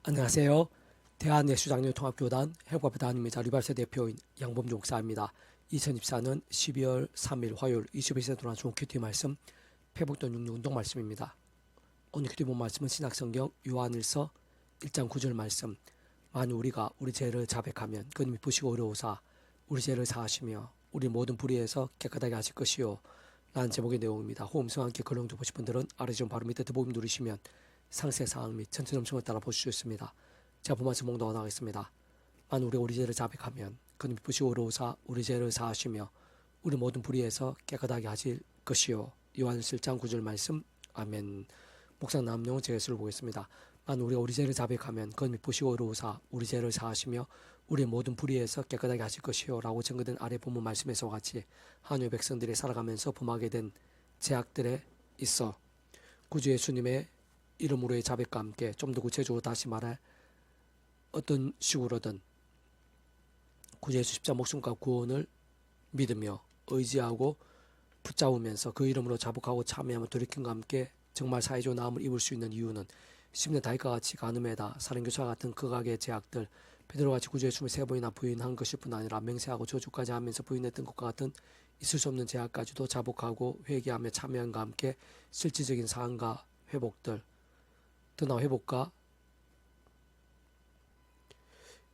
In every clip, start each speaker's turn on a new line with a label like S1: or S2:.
S1: 안녕하세요. 대한예수장로통합교단 해법의 담임이자 리발세 대표인 양범주 목사입니다. 2024년 12월 3일 화요일 21세 동안 좋은 큐티 말씀 회복된 육류 운동 말씀입니다. 오늘 큐티 본 말씀은 신약성경 요한일서 1장 9절 말씀. 만일 우리가 우리 죄를 자백하면 그님이 부시고 어려우사 우리 죄를 사하시며 우리 모든 불의에서 깨끗하게 하실 것이요 라는 제목의 내용입니다. 호음성과 함께 걸렁 보고 싶은 분들은 아래 좀 바로 밑에 더보기 누르시면 상세 사항 및 전체 음성을 따라 보실 수 있습니다. 제가 본말씀 봉독 나가겠습니다. 만일 우리가 우리 죄를 자백하면 그는 부시고 어려우사 우리 죄를 사하시며 우리 모든 불의에서 깨끗하게 하실 것이요 요한일서 1장 9절 말씀. 아멘. 묵상 남용 제수를 보겠습니다. 만일 우리가 우리 죄를 자백하면 그는 부시고 어려우사 우리 죄를 사하시며 우리 모든 불의에서 깨끗하게 하실 것이요 라고 증거된 아래 본문 말씀에서와 같이 한유 백성들이 살아가면서 범하게 된 죄악들에 있어 구주 예수님의 이름으로의 자백과 함께 좀 더 구체적으로 다시 말해 어떤 식으로든 구주 예수 십자 목숨과 구원을 믿으며 의지하고 붙잡으면서 그 이름으로 자복하고 참여하며 돌이킴과 함께 정말 사회적 나음을 입을 수 있는 이유는 10년 다윗과 같이 간음에다 살인교사와 같은 극악의 죄악들 베드로같이 구주 예수를 3번이나 부인한 것일 뿐 아니라 맹세하고 저주까지 하면서 부인했던 것과 같은 있을 수 없는 죄악까지도 자복하고 회개하며 참여함과 함께 실질적인 사항과 회복들 드나 회복과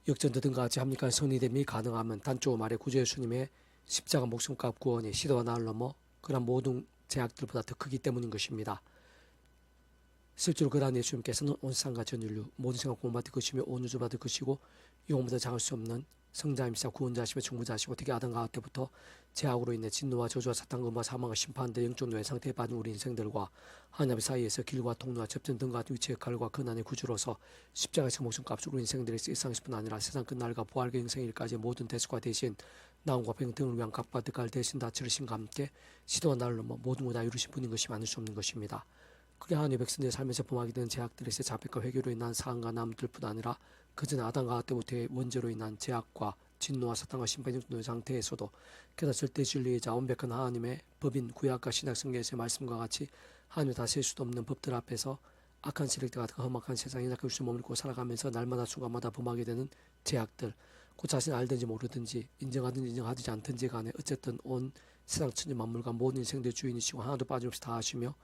S1: 역전들 등과 같이 합리적인 성리됨이 가능하면 단적으로 말해 구주 예수님의 십자가 목숨값 구원이 시대와 나를 넘어 그런 모든 죄악들보다 더 크기 때문인 것입니다. 실제로 그러한 예수님께서는 온 세상과 전 인류 모든 생각 구원받을 것이며 온 우주 받을 것이고 영원보다 작을 수 없는 성자임시자 구원자시며 중보자시고 특히 아담 가을 때부터 죄악으로 인해 진노와 저주와 사탄과 사망과 심판대 영적 노예 상태에 빠진 우리 인생들과 하나님 사이에서 길과 통로와 접점 등과 같은 위치의 칼과 근한의 구주로서 십자가에서 목숨값으로 인생들의 일상에서 뿐 아니라 세상 끝날과 부활과 영생일까지 모든 대수가 대신 나음과 병 등을 위한 값과 득할 대신 다 치르신과 함께 시도와 나를 넘어 모든 걸 다 이루신 분인 것이 많을 수 없는 것입니다. 그게 하나님의 백성들의 삶에서 범하게 되는 죄악들에서 자백과 회개로 인한 사함과 나음들뿐 아니라 그전 아담과 하와 때부터의 원죄로 인한 죄악과 진노와 사탄과 심판의 상태에서도 그래서 절대 진리이자 완벽한 하나님의 법인 구약과 신약 성경에서의 말씀과 같이 하나님의 다 셀 수도 없는 법들 앞에서 악한 세력들 같은 험악한 세상에 약간 머물고 살아가면서 날마다 순간마다 범하게 되는 죄악들 그 자신을 알든지 모르든지 인정하든지 인정하지 않든지 간에 어쨌든 온 세상 천지 만물과 모든 인생들의 주인이시고 하나도 빠짐없이 다 하시며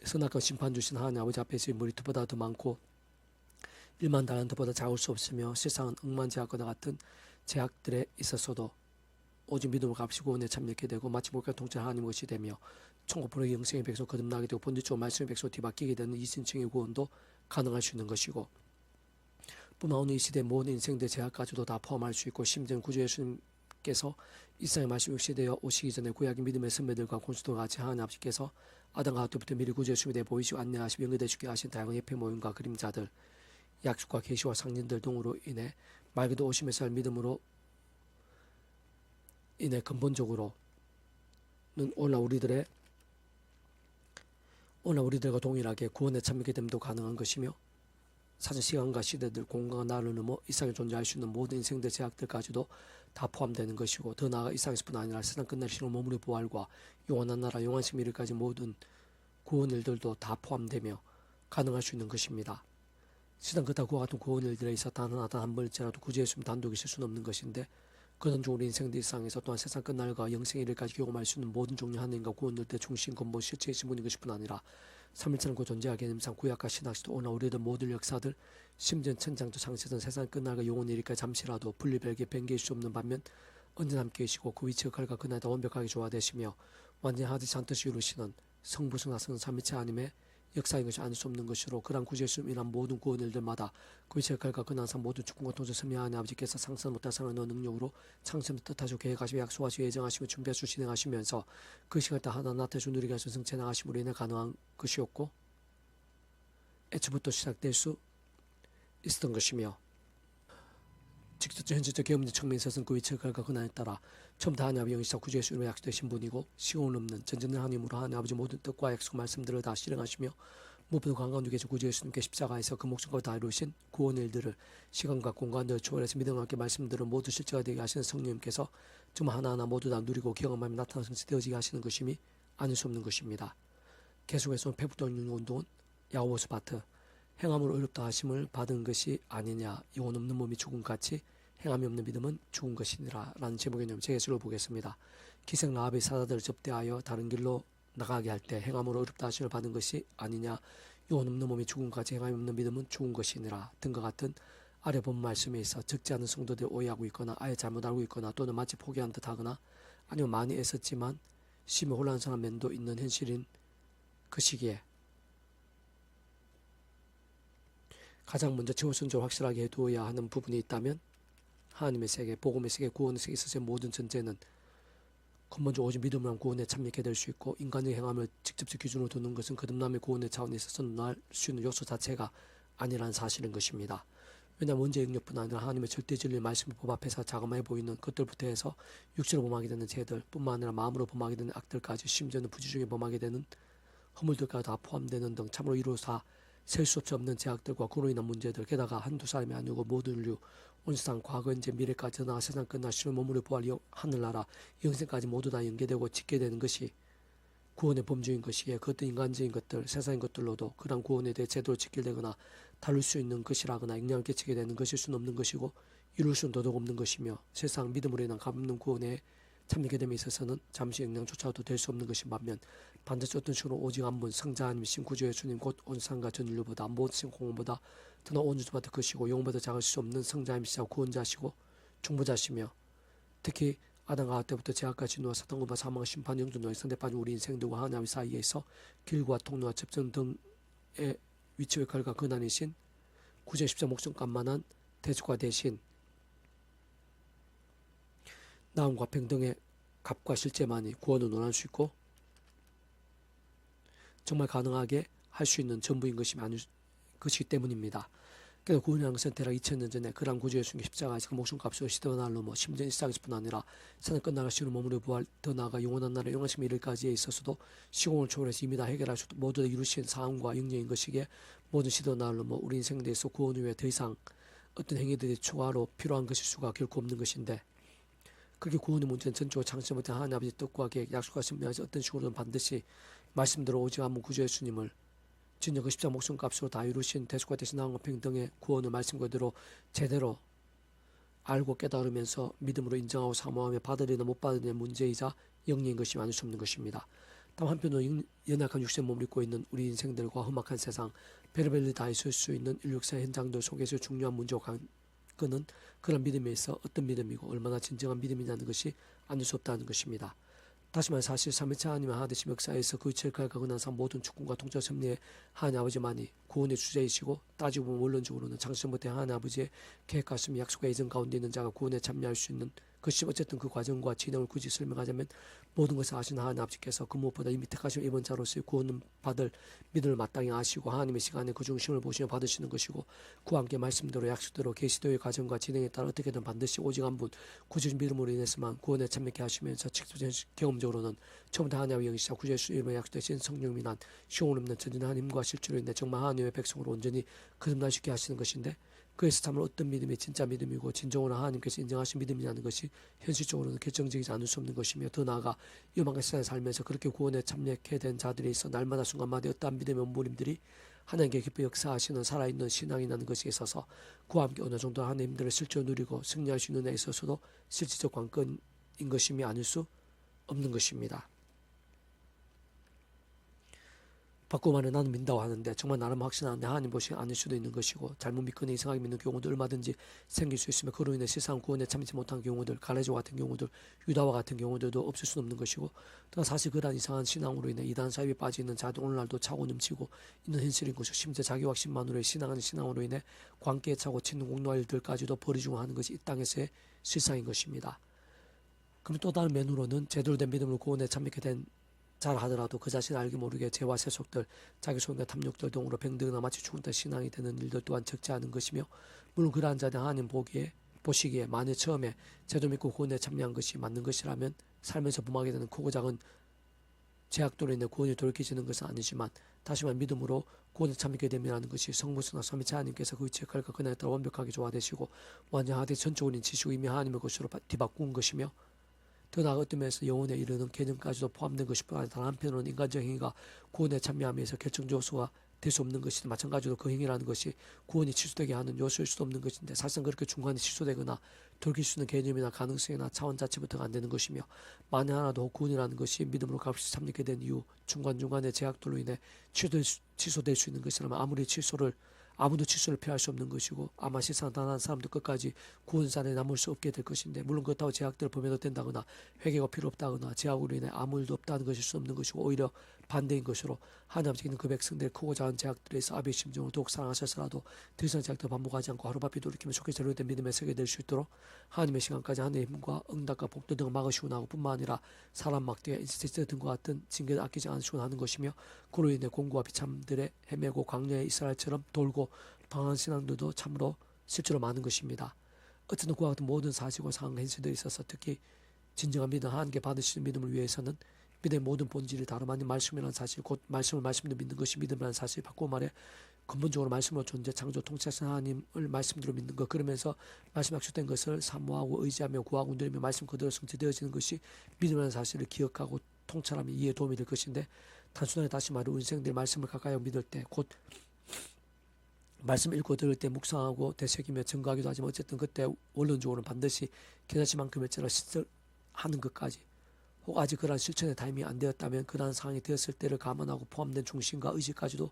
S1: 선악과 심판 주신 하나님 아버지 앞에서의 머리투보다 더 많고 1만 달란트보다 작을 수 없으며 세상은 억만제약과 같은 제약들에 있었어도 오직 믿음을 값이고 은혜 참여하게 되고 마치 몰카 통찰 하나님 것이 되며 천국불의 영생의 백성 거듭나게 되고 본질적으로 말씀의 백성 뒤바뀌게 되는 이신층의 구원도 가능할 수 있는 것이고 뿐만 오늘 이 시대의 모든 인생들의 제약까지도 다 포함할 수 있고 심지어 구주 예수님께서 이 세상의 말씀 육시되어 오시기 전에 구약의 믿음의 선배들과 권수들과 같이 하나님 아버지께서 아담과 하와 때부터 미리 구주 예수님에 대해 보이시고 안내하시며 연결되시게 하신 다양한 예배 모임과 그림자들 약속과 계시와 상징들 등으로 인해 말 그대로 오심에서 믿음으로 인해 근본적으로는 오늘 우리들과 동일하게 구원에 참여하게 됨도 가능한 것이며 사전 시간과 시대들 공간과 나를 넘어 이 세상에 존재할 수 있는 모든 인생들 제약들까지도 다 포함되는 것이고 더 나아가 이 세상에서뿐 아니라 세상 끝날 시로 머무르 부활과 영원한 나라 영원식 미래까지 모든 구원 일들도 다 포함되며 가능할 수 있는 것입니다. 세상 그다 그와 같은 구원 일들에 있어 단 한 번째라도 구주 예수님 단독이 있을 수는 없는 것인데 그런 중 우리 인생들 일상에서 또한 세상 끝날과 영생의 일까지 경험할 수 있는 모든 종류 하나님과 구원 일들의 중심 근본 실체이신 분인 것뿐 아니라 3일처럼 그 존재와 개념상 구약과 신학시도 오늘 우리들 모든 역사들 심지어 천장도 창세전 세상 끝날과 영원의 일까지 잠시라도 분리별게 변개할 수 없는 반면 언제나 함께 계시고 그 위치가 칼과 그날다 완벽하게 조화되시며 완전히 하듯이 한뜻이 이루시는 성부 성자 성령 삼위체 하나님의 역사인 것이 아닐 수 없는 것으로 그런 구주 예수님이란 모든 구원 일들마다 그 위치의 칼과 그 난상 모든 주권과 통제 섬유하는 아버지께서 상상 못할 사랑을 넣은 능력으로 창세부터 뜻하시고 계획하시고 약속하시고 예정하시고 준비하시고 진행하시면서 그 시간을 다 하나 나타내시고 누리게 하시는 성체 나가심으로 인해 가능한 것이었고 애초부터 시작될 수 있었던 것이며 직접적 현실적 경험적 측면에 있어서는 그 위치의 칼과 그 난에 따라 처음부터 하나님 아버지 영이시사 구주 예수님의 약속되신 분이고 시공을 넘는 전전된 하나님으로 하나님 아버지 모든 뜻과 약속 말씀들을 다 실행하시며 무엇보다 관광 중에서 구주 예수님께 십자가에서 그 목숨과 다 이루신 구원 일들을 시간과 공간을 초월해서 믿음과 함께 말씀들을 모두 실제가 되게 하시는 성령님께서 정말 하나하나 모두 다 누리고 경험하며 나타나서 되어지게 하시는 것임이 아닐 수 없는 것입니다. 계속해서 페북동 운동은 야고보스 파트 행함으로 의롭다 하심을 받은 것이 아니냐. 영혼 없는 몸이 죽은 같이 행함이 없는 믿음은 죽은 것이니라. 라는 제목의 내용 제 예시로 보겠습니다. 기생 라합의 사자들을 접대하여 다른 길로 나가게 할 때 행함으로 의롭다 하심을 받은 것이 아니냐. 영혼 없는 몸이 죽은 같이 행함이 없는 믿음은 죽은 것이니라. 등과 같은 아래 본 말씀에 있어 적지 않은 성도들이 오해하고 있거나 아예 잘못 알고 있거나 또는 마치 포기한 듯 하거나 아니면 많이 애썼지만 심히 혼란스러운 면도 있는 현실인 그 시기에 가장 먼저 최우선적으로 확실하게 해두어야 하는 부분이 있다면 하나님의 세계, 복음의 세계, 구원의 세계에 있어서의 모든 전제는 근본적으로 오직 믿음으로 구원에 참여하게 될 수 있고 인간의 행함을 직접적 기준으로 두는 것은 거듭남의 구원의 차원에 있어서 논할 수 있는 요소 자체가 아니라는 사실인 것입니다. 왜냐하면 원죄의 영역뿐 아니라 하나님의 절대 진리의 말씀의 법 앞에서 자그마해 보이는 것들부터 해서 육체로 범하게 되는 죄들 뿐만 아니라 마음으로 범하게 되는 악들까지 심지어는 부지 중에 범하게 되는 허물들까지 다 포함되는 등 참으로 이루어서 셀 수 없는 제약들과 그로 인한 문제들 게다가 한두 사람이 아니고 모든 인류 온 세상 과거 현재 미래까지 나아 세상 끝나 신을 몸으로 부활 하늘나라 영생까지 모두 다 연계되고 짓게 되는 것이 구원의 범주인 것이기에 그 어떤 인간적인 것들 세상인 것들로도 그런 구원에 대해 제대로 지킬되거나 다룰 수 있는 것이라거나 영향을 끼치게 되는 것일 수는 없는 것이고 이룰 수는 도덕 없는 것이며 세상 믿음으로 인한 값없는 구원에 참여하게 됨에 있어서는 잠시 영향조차도 될 수 없는 것인 반면 반드시 어떤 식으로 오직 한 분 성자 하나님이신 구주의 주님 곧 온 세상과 전 인류보다 모든 공원보다 더나 온 우주보다 크시고 영혼보다 작을 수 없는 성자 하나님이시고 구원자시고 중보자시며 특히 아담과 하와 때부터 죄악과 진노와 사탄과 사망과 심판 영존노에 선대 빠진 우리 인생들과 하나님 사이에서 길과 통로와 접점 등의 위치의 결과 근한이신 구제 십자 목숨값만한 대속과 대신 나음과 평등의 값과 실제만이 구원을 논할 수 있고 정말 가능하게 할 수 있는 전부인 것이기 때문입니다. 그래서 구원이라는 것은 대략 2000년 전에 그러한 구주의 순교 십자가에서 목숨값으로 시대와 날로 심지어 일상에서뿐 아니라 세상 끝나갈 시로 몸으로 부활 더 나아가 영원한 나라의 영원하심에 이르기까지에 있어서도 시공을 초월해서 이미 다 해결할 수 모두 다 이루신 사항과 영역인 것이기에 모든 시대와 날로 우리 인생 대해서 구원 후에 더 이상 어떤 행위들이 추가로 필요한 것일 수가 결코 없는 것인데 그렇게 구원의 문제는 전적으로 창세 못한 하나님 아버지 뜻과 계획 약속하신 면 어떤 식으로든 반드시 말씀대로 오직 한 분 구주의 주님을 진정 그 십자가 목숨값으로 다 이루신 대속과 대신 나온 평등의 구원을 말씀 그대로 제대로 알고 깨달으면서 믿음으로 인정하고 사모하며 받으려는 못 받으려는 문제이자 영리인 것이 아닐 수 없는 것입니다. 다만 한편으로 연약한 육신의 몸을 입고 있는 우리 인생들과 험악한 세상 별의별일 다 있을 수 있는 인류사의 현장들 속에서 중요한 문제와 관건은 그런 믿음에 있어 어떤 믿음이고 얼마나 진정한 믿음이냐는 것이 아닐 수 없다는 것입니다. 다시 말해 사실 삼위체 하나님의 하나되심 역사에서 그 위치를 가고 난 상 모든 축군과 통치 섭리의 하나님 아버지만이 구원의 주제이시고 따지고 보면 원론적으로는 창세부터 하나님 아버지의 계획과 씀이 약속과 예정 가운데 있는 자가 구원에 참여할 수 있는 것이 어쨌든 그 과정과 진행을 굳이 설명하자면 모든 것을 아시는 하나님 아버지께서 그 무엇보다 이미 택하신 입은 자로서의 구원을 받을 믿음을 마땅히 아시고 하나님의 시간에 그 중심을 보시며 받으시는 것이고 그와 함께 말씀대로 약속대로 계시도의 과정과 진행에 따라 어떻게든 반드시 오직 한 분 구주신 믿음으로 인해서만 구원에 참여케 하시면서 직접적인 경험적으로는 처음부터 하나님의 영이시자 구주의 이름에 약속되신 성령이 난 시험을 없는 전진 하나님과 실제로 인해 정말 하나님의 백성으로 온전히 거듭나시게 하시는 것인데 그래서 참으로 어떤 믿음이 진짜 믿음이고 진정으로 하나님께서 인정하신 믿음이냐는 것이 현실적으로는 결정적이지 않을 수 없는 것이며 더 나아가 위험한 세상에 살면서 그렇게 구원에 참여하게 된 자들에 있어 날마다 순간마다 어떠한 믿음의 온부림들이 하나님께 기뻐 역사하시는 살아있는 신앙이라는 것에 있어서 그와 함께 어느 정도 하나님들을 실제로 누리고 승리할 수 있는 데 있어서도 실질적 관건인 것임이 아닐 수 없는 것입니다. 바꾸고 말해 나는 믿는다고 하는데 정말 나름 확신하는데 하나님 보시기 아닐 수도 있는 것이고 잘못 믿거나 이상하게 믿는 경우도 얼마든지 생길 수 있으며 그로 인해 세상 구원에 참지 못한 경우들 가레조 같은 경우들 유다와 같은 경우들도 없을 수는 없는 것이고 또 사실 그러한 이상한 신앙으로 인해 이단 사입에 빠지는 자도 오늘날도 차고 넘치고 있는 현실인 것이고 심지어 자기 확신만으로의 신앙하는 신앙으로 인해 관계에 차고 치는 공로일들까지도 버리주고 하는 것이 이 땅에서의 실상인 것입니다. 그럼 또 다른 면으로는 제대로 된 믿음으로 구원에 참여하게 된 잘 하더라도 그 자신 알게 모르게 죄와 세속들, 자기 소원과 탐욕들 등으로 병들거나 마치 죽은 듯 신앙이 되는 일들 또한 적지 않은 것이며 물론 그러한 자들 하나님 보시기에 만일 처음에 제도 믿고 구원에 참여한 것이 맞는 것이라면 살면서 범하게 되는 크고 작은 죄악도로 인해 구원이 돌이켜지는 것은 아니지만 다시 말 믿음으로 구원에 참여하게 됨이라는 것이 성부스나 삼위체 하나님께서 그 위치에 갈과 그날에 따라 완벽하게 조화되시고 완전하되 전적으로 인치시고 이미 하나님의 것으로 뒤바꾼 것이며 더 나아가 어떤 면에서 영혼에 이르는 개념까지도 포함된 것이 뿐 아니라 다른 한편으로는 인간적 행위가 구원에 참여하면서 결정 요소가 될 수 없는 것이든 마찬가지로 그 행위라는 것이 구원이 취소되게 하는 요소일 수도 없는 것인데 사실상 그렇게 중간에 취소되거나 돌이킬 수 있는 개념이나 가능성이나 차원 자체부터가 안 되는 것이며 만에 하나도 구원이라는 것이 믿음으로 값없이 참여게 된 이후 중간중간에 제약들로 인해 취소될 수 있는 것이라면 아무도 취소를 피할 수 없는 것이고 아마 세상 단 한 사람도 끝까지 구원산에 남을 수 없게 될 것인데 물론 그렇다고 제약들을 범해도 된다거나 회개가 필요 없다거나 제약으로 인해 아무 일도 없다는 것일 수 없는 것이고 오히려 반대인 것으로 하나님 아버지께는 그 백성들의 크고 작은 제약들에서 아비의 심정을 더욱 사랑하셨으라도 더 이상 제약들을 반복하지 않고 하루바삐 돌이키며 속히 제로된 믿음에 서게 될 수 있도록 하나님의 시간까지 하나님의 힘과 응답과 복도 등을 막으시고 나고 뿐만 아니라 사람 막대와 인스테이트 등과 같은 징계를 아끼지 않으시고 하는 것이며 그로 인해 공고와 비참들의 헤매고 광야의 이스라엘처럼 돌고 방황한 신앙들도 참으로 실제로 많은 것입니다. 어쨌든 그와 같은 모든 사실과 상황 현실들에 있어서 특히 진정한 믿음 하나님께 받으시는 믿음을 위해서는 믿음의 모든 본질이 다름아닌 말씀이라는 사실 곧 말씀을 말씀으로 믿는 것이 믿음이라는 사실 바꾸고 말해 근본적으로 말씀으로 존재 창조 통치하신 하나님을 말씀대로 믿는 것 그러면서 말씀 약속된 것을 사모하고 의지하며 구하고 누리며 말씀 그대로 성취되어지는 것이 믿음이라는 사실을 기억하고 통찰하며 이해에 도움이 될 것인데 단순하게 다시 말해 우리 인생들이 말씀을 가까이 하고 믿을 때 곧 말씀 읽고 들을 때 묵상하고 되새기며 증거하기도 하지만 어쨌든 그때 원론적으로는 반드시 겨자씨만큼의 째를 하는 것까지 혹 아직 그러한 실천의 타임이 안 되었다면 그러한 상황이 되었을 때를 감안하고 포함된 중심과 의지까지도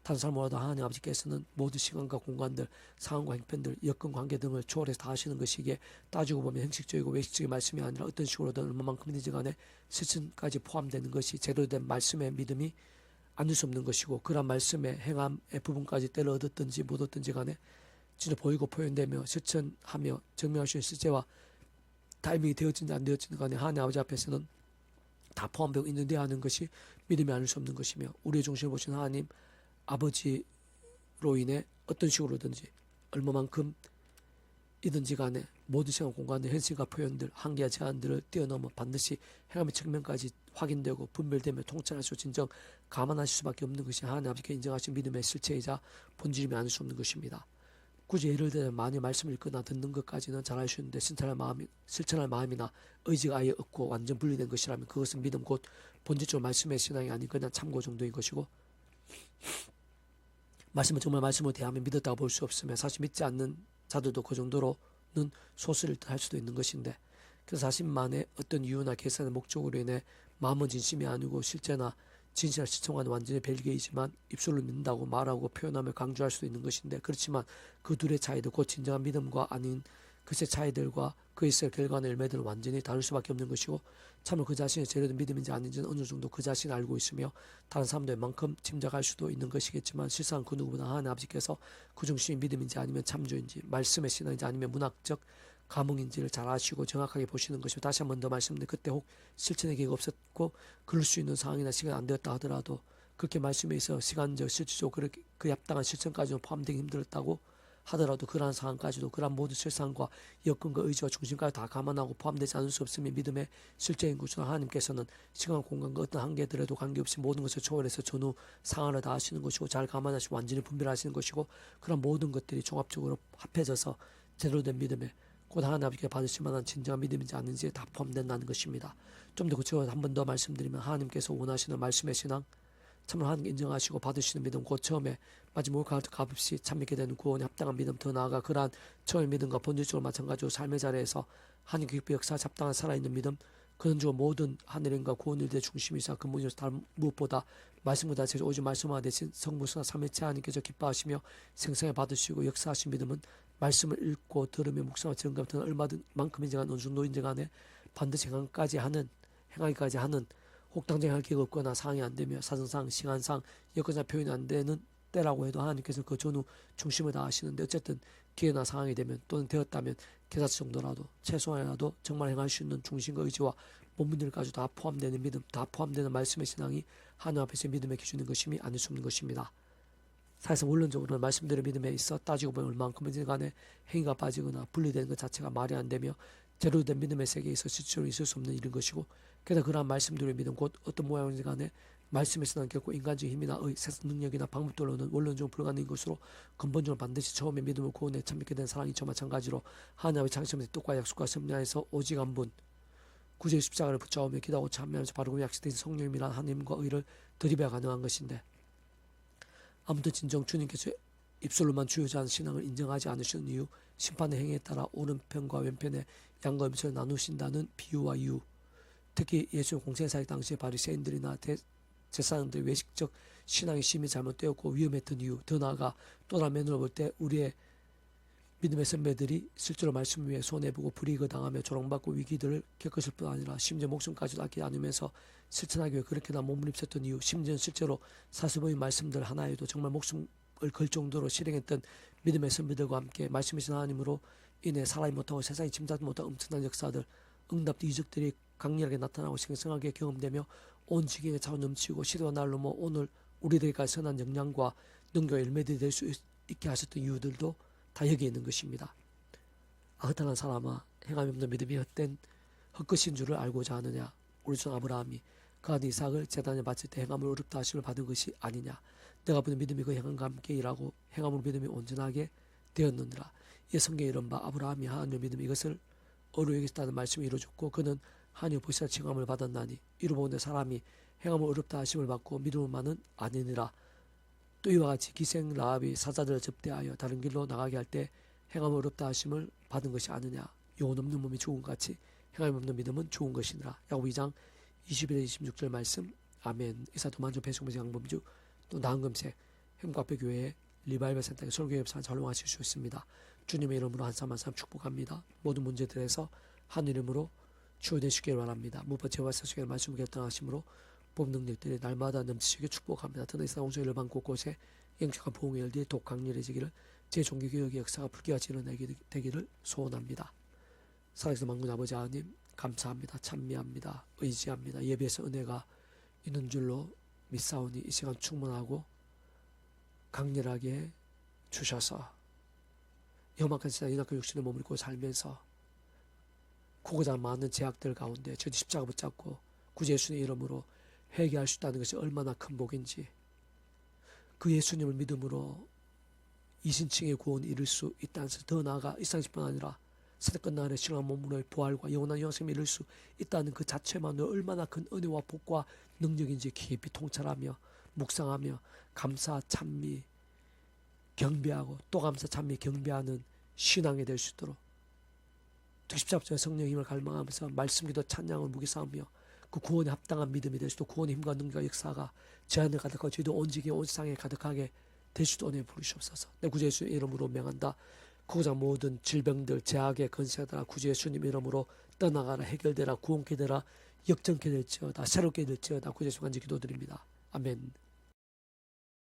S1: 다른 사람보다 하나님 아버지께서는 모든 시간과 공간들, 상황과 형편들, 여건 관계 등을 초월해서 다 하시는 것이기에 따지고 보면 형식적이고 외식적인 말씀이 아니라 어떤 식으로든 얼마만큼이든지 간에 실천까지 포함되는 것이 제대로 된 말씀의 믿음이 아닐 수 없는 것이고 그러한 말씀의 행함의 부분까지 때를 얻었든지 못 얻든지 간에 진짜 보이고 표현되며 실천하며 증명할 수 있는 실제와 타이밍이 되어진지 안 되어진지 간에 하나님 아버지 앞에서는 다 포함되고 있는데 하는 것이 믿음이 아닐 수 없는 것이며 우리의 중심을 보신 하나님 아버지로 인해 어떤 식으로든지 얼마만큼 이든지 간에 모든 시간 공간의 현실과 표현들 한계와 제한들을 뛰어넘어 반드시 행함의 측면까지 확인되고 분별되며 통찰하시고 진정 감안하실 수밖에 없는 것이 하나님 아버지께 인정하신 믿음의 실체이자 본질임이 아닐 수 없는 것입니다. 굳이 예를 들면 많이 말씀을 읽거나 듣는 것까지는 잘 알 수 있는데 실천할 마음이나 의지가 아예 없고 완전 분리된 것이라면 그것은 믿음 곧 본질적으로 말씀의 신앙이 아닌 그냥 참고 정도인 것이고 말씀을 정말 말씀으로 대하면 믿었다고 볼 수 없으며 사실 믿지 않는 자들도 그 정도로는 소수를 할 수도 있는 것인데 그 자신만의 어떤 이유나 계산의 목적으로 인해 마음은 진심이 아니고 실제나 진실을 시청하는 완전히 별개이지만 입술로 믿는다고 말하고 표현하며 강조할 수도 있는 것인데 그렇지만 그 둘의 차이도 곧 진정한 믿음과 아닌 그의 차이들과 그 있을 결과나 열매들은 완전히 다를 수밖에 없는 것이고 참으로 그 자신이 제대로 믿음인지 아닌지는 어느 정도 그 자신이 알고 있으며 다른 사람들의 만큼 짐작할 수도 있는 것이겠지만 실상 그 누구보다 하나님 아버지께서 그 중심이 믿음인지 아니면 참조인지 말씀의 신앙인지 아니면 문학적 감흥인지를 잘 아시고 정확하게 보시는 것이고 다시 한 번 더 말씀드린 그때 혹 실천의 계획이 없었고 그럴 수 있는 상황이나 시간이 안 되었다 하더라도 그렇게 말씀에 있어 시간적 실질적으로 그렇게 그 합당한 실천까지는 포함되기 힘들었다고 하더라도 그러한 상황까지도 그러한 모든 실상과 여건과 의지와 중심까지 다 감안하고 포함되지 않을 수 없으면 믿음의 실제인 것으로 하나님께서는 시간 공간과 어떤 한계들에도 관계없이 모든 것을 초월해서 전후 상황을 다 하시는 것이고 잘 감안하시고 완전히 분별하시는 것이고 그런 모든 것들이 종합적으로 합해져서 제대로 된 믿음에 곧 하나님 아버지께 받으실 만한 진정한 믿음인지 아닌지 다 포함된다는 것입니다. 좀 더 구체적으로 한 번 더 말씀드리면 하나님께서 원하시는 말씀의 신앙 참으로 하나님 인정하시고 받으시는 믿음 곧 처음에 마지막 값없이 참 믿게 되는 구원에 합당한 믿음 더 나아가 그러한 처음의 믿음과 본질적으로 마찬가지로 삶의 자리에서 하나님 기뻐 역사에 합당한 살아있는 믿음 그런즉 모든 하늘인과 구원 일들의 중심이사 근본이어서 다른 무엇보다 말씀보다 제주 오직 말씀화 대신 성부수나 삼위체 하나님께서 기뻐하시며 생생히 받으시고 역사하신 믿음은 말씀을 읽고 들으며 묵상과 증감 등은 얼마만큼 인정한 어느 정도 인정하네 반드시 행하기까지 하는 혹 당장 할 기회가 없거나 상황이 안 되며 사정상 시간상 여건상 표현이 안 되는 때라고 해도 하나님께서 그 전후 중심을 다하시는데 어쨌든 기회나 상황이 되면 또는 되었다면 계사치 정도라도 최소한이라도 정말 행할 수 있는 중심과 의지와 본분들까지 다 포함되는 믿음 다 포함되는 말씀의 신앙이 하나님 앞에서 믿음의 기준인 것임이 아닐 수 없는 것입니다. 사실상 원론적으로는 말씀대로 믿음에 있어 따지고 보면 얼만큼인지 간에 행위가 빠지거나 분리되는 것 자체가 말이 안 되며 제대로 된 믿음의 세계에 있어 실제로 있을 수 없는 일인 것이고 게다가 그러한 말씀대로의 믿음 곧 어떤 모양인지 간에 말씀에서는 결코 인간적 힘이나 세상 능력이나 방법들로는 원론적으로 불가능한 것으로 근본적으로 반드시 처음에 믿음을 구원에 참 믿게 된 사랑이 저 마찬가지로 하나님의 창심의 뜻과 약속과 섭리하에서 오직 한 분 구제의 십자가를 붙잡으며 기도하고 참여하면서 바르고 약속된 성령님이란 하나님과 의를 드리벼야 가능한 것인데 아무튼 진정 주님께서 입술로만 주요자한 신앙을 인정하지 않으시는 이유, 심판의 행위에 따라 오른편과 왼편의 양과 음식을 나누신다는 비유와 이유, 특히 예수 공생사역 당시에 바리새인들이나 제사장들의 외식적 신앙이 심히 잘못되었고 위험했던 이유, 더 나아가 또 다른 면으로 볼 때 우리의 믿음의 선배들이 실제로 말씀 위에 손해보고 불이익을 당하며 조롱받고 위기들을 겪었을 뿐 아니라 심지어 목숨까지도 아끼지 않으면서 실천하기 위해 그렇게나 몸을 입혔던 이유, 심지어 실제로 사슬보인 말씀들 하나에도 정말 목숨을 걸 정도로 실행했던 믿음의 선배들과 함께 말씀이신 하나님으로 인해 살아이 못하고 세상이 짐작도 못한 엄청난 역사들, 응답도 이적들이 강렬하게 나타나고 생생하게 경험되며 온 지경에 차고 넘치고 시대와 날로 오늘 우리들에게 선한 영향과 능력의 열매들이 될 수 있게 하셨던 이유들도 다 여기에 있는 것입니다. 헛당한 사람아, 행함이 없는 믿음이 헛된 헛것인 줄을 알고자 하느냐. 우리 종 아브라함이 그 아들 이삭을 제단에 바칠 때 행함을 어렵다 하심을 받은 것이 아니냐. 내가 보는 믿음이 그 행함과 함께 일하고 행함으로 믿음이 온전하게 되었느니라. 이 성경에 이른 바 아브라함이 하나님의 믿음이 이것을 어려워 여겼다는 말씀이 이루어졌고 그는 하나님의 보시사 칭함을 받았나니 이로 보건대 사람이 행함을 어렵다 하심을 받고 믿음만은 아니니라. 또 이와 같이 기생 라합이 사자들을 접대하여 다른 길로 나가게 할 때 행함을 어렵다 하심을 받은 것이 아니냐. 영혼 없는 몸이 좋은 것 같이 행함이 없는 믿음은 좋은 것이니라. 야고보 2장 21절 26절 말씀. 아멘. 이사 도만조 배송매직 양범주 또 나은금색 행복학교교회 리바이벌 센터의 설교 협상 활용하실 수 있습니다. 주님의 이름으로 한 사람 한 사람 축복합니다. 모든 문제들에서 한 이름으로 치유되시길 바랍니다. 무엇보다 제와 사수의 말씀을 결단하심으로 법 능력들이 날마다 넘치게 축복합니다. 더는 이상 온종일 일반 곳곳에 영적한 부흥의 일들이 독 강렬해지기를 제 종교개혁의 역사가 불길같이 일어나게 되기를 소원합니다. 살아계신 만군 아버지 하나님 감사합니다. 찬미합니다. 의지합니다. 예배에서 은혜가 있는 줄로 믿사오니 이 시간 충만하고 강렬하게 주셔서 험악한 세상 인악한 육신의 몸을 입고 살면서 고고자 많은 제약들 가운데 저희 십자가 붙잡고 구주 예수님의 이름으로 회개할 수 있다는 것이 얼마나 큰 복인지, 그 예수님을 믿음으로 이신층의 구원을 이룰 수 있다는 것을, 더 나아가 일상뿐 아니라 세대 끝날에 신앙 몸으로의 부활과 영원한 영생을 이룰 수 있다는 그 자체만으로 얼마나 큰 은혜와 복과 능력인지 깊이 통찰하며 묵상하며 감사 찬미 경배하고 또 감사 찬미 경배하는 신앙이 될 수 있도록 십자가의 성령의 힘을 갈망하면서 말씀기도 찬양을 무기삼으며 그 구원에 합당한 믿음이 될 수도, 구원의 힘과 능력과 역사가 제 안에 가득하고 저희도 온 지경에 온 세상에 가득하게 될 수도 은혜 부르시옵소서. 내 구주 예수의 이름으로 명한다. 고자 모든 질병들 제약의 건세들아 구주 예수님 이름으로 떠나가라, 해결되라, 구원케 되라, 역전케 될지어다, 새롭게 될지어다. 구주 예수 간지 기도드립니다. 아멘.